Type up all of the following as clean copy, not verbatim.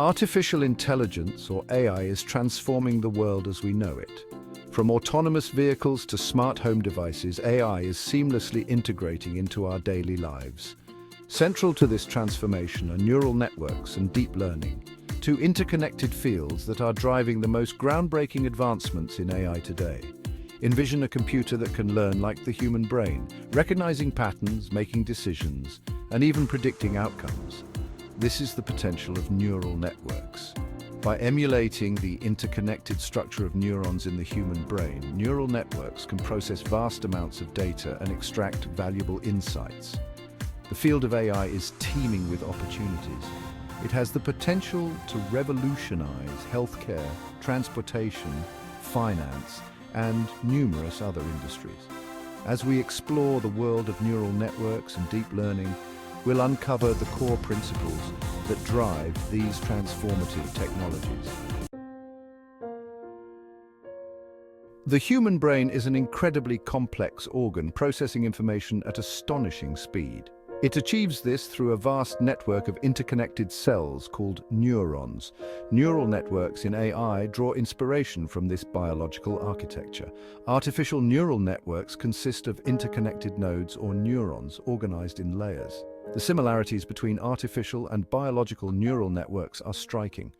Artificial intelligence, or AI, is transforming the world as we know it. From autonomous vehicles to smart home devices, AI is seamlessly integrating into our daily lives. Central to this transformation are neural networks and deep learning, two interconnected fields that are driving the most groundbreaking advancements in AI today. Envision a computer that can learn like the human brain, recognizing patterns, making decisions, and even predicting outcomes. This is the potential of neural networks. By emulating the interconnected structure of neurons in the human brain, neural networks can process vast amounts of data and extract valuable insights. The field of AI is teeming with opportunities. It has the potential to revolutionize healthcare, transportation, finance, and numerous other industries. As we explore the world of neural networks and deep learning, we'll uncover the core principles that drive these transformative technologies. The human brain is an incredibly complex organ, processing information at astonishing speed. It achieves this through a vast network of interconnected cells called neurons. Neural networks in AI draw inspiration from this biological architecture. Artificial neural networks consist of interconnected nodes or neurons organized in layers. The similarities between artificial and biological neural networks are striking.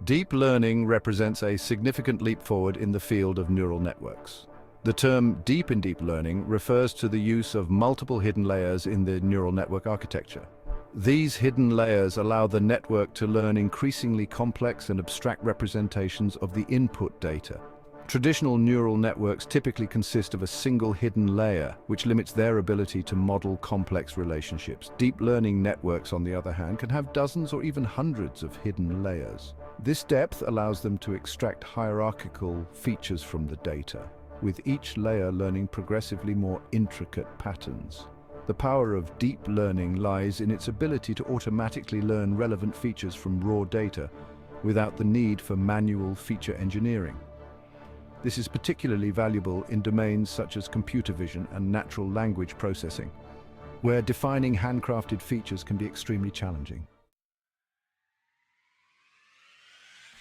Deep learning represents a significant leap forward in the field of neural networks. The term deep in deep learning refers to the use of multiple hidden layers in the neural network architecture. These hidden layers allow the network to learn increasingly complex and abstract representations of the input data. Traditional neural networks typically consist of a single hidden layer, which limits their ability to model complex relationships. Deep learning networks, on the other hand, can have dozens or even hundreds of hidden layers. This depth allows them to extract hierarchical features from the data, with each layer learning progressively more intricate patterns. The power of deep learning lies in its ability to automatically learn relevant features from raw data without the need for manual feature engineering. This is particularly valuable in domains such as computer vision and natural language processing, where defining handcrafted features can be extremely challenging.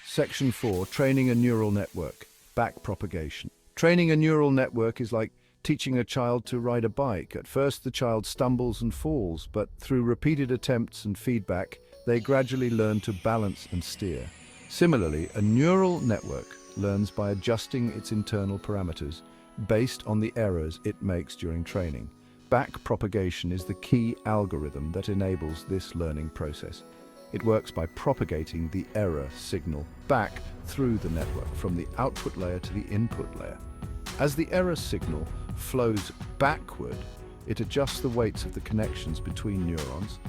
Section 4. Training a neural network. Backpropagation. Training a neural network is like teaching a child to ride a bike. At first, the child stumbles and falls, but through repeated attempts and feedback, they gradually learn to balance and steer. Similarly, a neural network learns by adjusting its internal parameters based on the errors it makes during training. Backpropagation is the key algorithm that enables this learning process. It works by propagating the error signal back through the network from the output layer to the input layer. As the error signal flows backward, it adjusts the weights of the connections between neurons,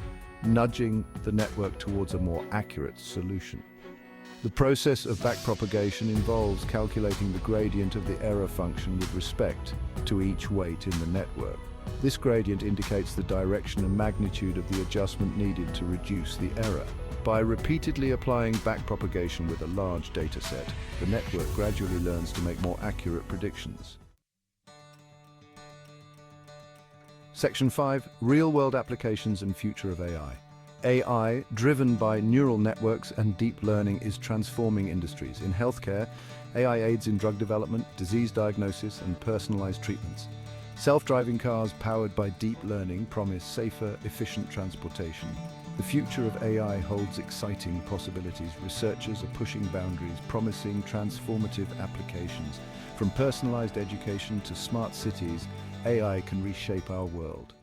nudging the network towards a more accurate solution. The process of backpropagation involves calculating the gradient of the error function with respect to each weight in the network. This gradient indicates the direction and magnitude of the adjustment needed to reduce the error. By repeatedly applying backpropagation with a large dataset, the network gradually learns to make more accurate predictions. Section 5. Real-world applications and future of AI. AI, driven by neural networks and deep learning, is transforming industries. In healthcare, AI aids in drug development, disease diagnosis, and personalized treatments. Self-driving cars powered by deep learning promise safer, efficient transportation. The future of AI holds exciting possibilities. Researchers are pushing boundaries, promising transformative applications. From personalized education to smart cities, AI can reshape our world.